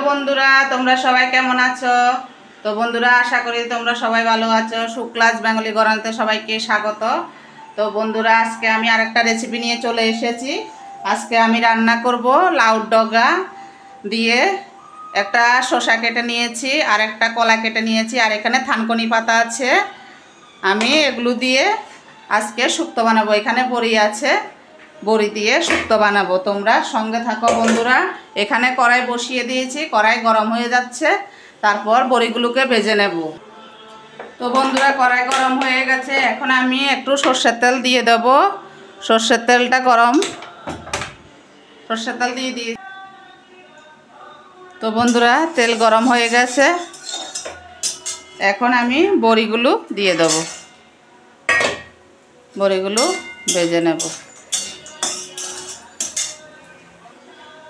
বন্ধুরা, তোমরা সবাই কেমন আছো? তো বন্ধুরা, আশা করি তোমরা সবাই ভালো আছো। শুক্লাস বেঙ্গলি গরান্তে সবাইকে স্বাগত। তো বন্ধুরা, আজকে আমি আরেকটা রেসিপি নিয়ে চলে এসেছি। আজকে আমি রান্না করব লাউ ডগা দিয়ে। একটা শসা কেটে নিয়েছি, আর একটা কলা কেটে নিয়েছি, আর এখানে থানকুনি পাতা আছে। আমি এগুলো দিয়ে আজকে শুক্তো বানাবো। এখানে বড়ি আছে, বড়ি দিয়ে শুক্তো বানাবো। তোমরা সঙ্গে থাকো বন্ধুরা। এখানে কড়াই বসিয়ে দিয়েছি, কড়াই গরম হয়ে যাচ্ছে, তারপর বড়িগুলোকে ভেজে নেব। তো বন্ধুরা, কড়াই গরম হয়ে গেছে, এখন আমি একটু সর্ষের তেল দিয়ে দেব। সর্ষের তেলটা গরম, সর্ষের তেল দিয়ে দিই। তো বন্ধুরা, তেল গরম হয়ে গেছে, এখন আমি বড়িগুলো দিয়ে দেব। বড়িগুলো ভেজে নেব।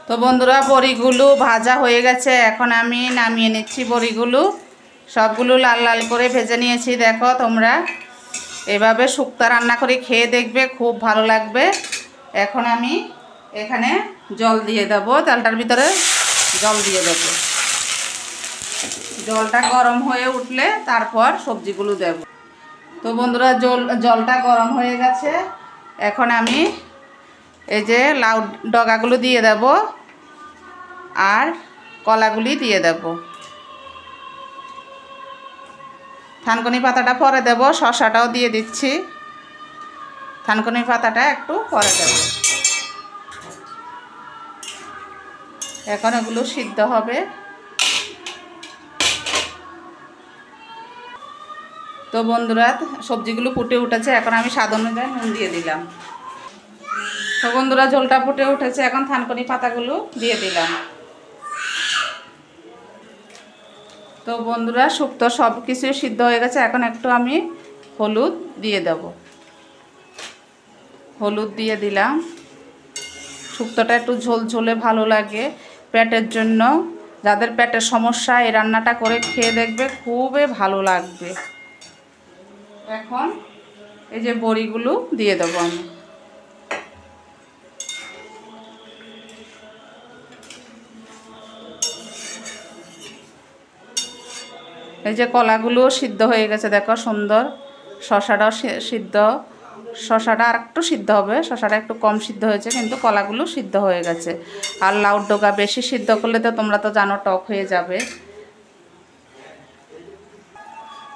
তো বন্ধুরা, বড়িগুলো ভাজা হয়ে গেছে, এখন আমি নামিয়ে নিচ্ছি বড়িগুলো। সবগুলো লাল লাল করে ভেজে নিয়েছি। দেখো তোমরা এভাবে শুক্তো রান্না করে খেয়ে দেখবে, খুব ভালো লাগবে। এখন আমি এখানে জল দিয়ে দেব, তেলটার ভিতরে জল দিয়ে দেব। জলটা গরম হয়ে উঠলে তারপর সবজিগুলো দেব। তো বন্ধুরা, জলটা গরম হয়ে গেছে, এখন আমি এই যে লাউ ডগাগুলো দিয়ে দেব, আর কলাগুলি দিয়ে দেব। থানকুনি পাতাটা পরে দেব, শসাটাও দিয়ে দিচ্ছি। থানকুনি পাতাটা একটু পরে দেব। এখন এগুলো সিদ্ধ হবে। তো বন্ধুরা, সবজিগুলো ফুটে উঠেছে, এখন আমি স্বাদ অনুযায়ী নুন দিয়ে দিলাম। তো বন্ধুরা, ঝোলটা ফুটে উঠেছে, এখন থানকুনি পাতাগুলো দিয়ে দিলাম। তো বন্ধুরা, শুক্তো সব কিছু সিদ্ধ হয়ে গেছে, এখন একটু আমি হলুদ দিয়ে দেব। হলুদ দিয়ে দিলাম। শুক্তোটা একটু ঝোল ঝোলে ভালো লাগে পেটের জন্য। যাদের পেটের সমস্যা, এই রান্নাটা করে খেয়ে দেখবে, খুবই ভালো লাগবে। এখন এই যে বড়িগুলো দিয়ে দেবো আমি। এই যে কলাগুলো সিদ্ধ হয়ে গেছে, দেখো সুন্দর। শসাটাও সিদ্ধ, শসাটা আর একটু সিদ্ধ হবে, শসাটা একটু কম সিদ্ধ হয়েছে, কিন্তু কলাগুলো সিদ্ধ হয়ে গেছে। আর লাউ ডগা বেশি সিদ্ধ করলে তো তোমরা তো জানো টক হয়ে যাবে।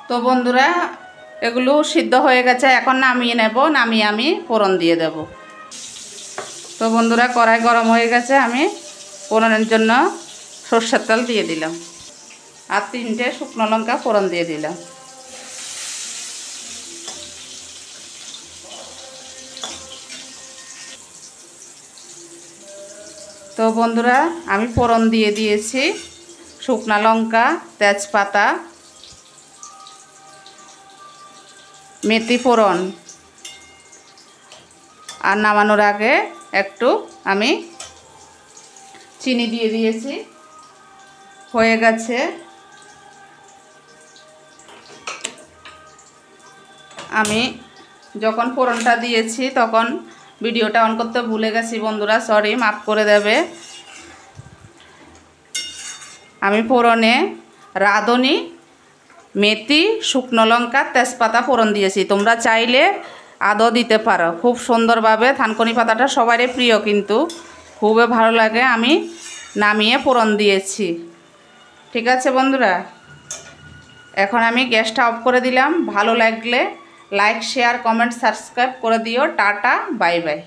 তো বন্ধুরা, এগুলো সিদ্ধ হয়ে গেছে, এখন নামিয়ে নেব। নামিয়ে আমি ফোড়ন দিয়ে দেব। তো বন্ধুরা, কড়াই গরম হয়ে গেছে, আমি ফোড়নের জন্য সরষের তেল দিয়ে দিলাম, আর 3টে শুকনো লঙ্কা ফোড়ন দিয়ে দিলাম। তো বন্ধুরা, আমি ফোড়ন দিয়ে দিয়েছি শুকনো লঙ্কা, তেজপাতা, মেথি ফোড়ন। আর নামানোর আগে একটু আমি চিনি দিয়ে দিয়েছি। হয়ে গেছে। আমি যখন ফোড়নটা দিয়েছি তখন ভিডিওটা অন করতে ভুলে গেছি বন্ধুরা, সরি, মাফ করে দেবে। আমি ফোড়নে রাঁধুনি, মেথি, শুকনো লঙ্কা, তেজপাতা ফোড়ন দিয়েছি। তোমরা চাইলে আদও দিতে পারো, খুব সুন্দরভাবে। থানকুনি পাতাটা সবারই প্রিয়, কিন্তু খুবই ভালো লাগে। আমি নামিয়ে ফোড়ন দিয়েছি। ঠিক আছে বন্ধুরা, এখন আমি গ্যাসটা অফ করে দিলাম। ভালো লাগলে লাইক, শেয়ার, কমেন্ট, সাবস্ক্রাইব করে দিও। Tata, bye bye.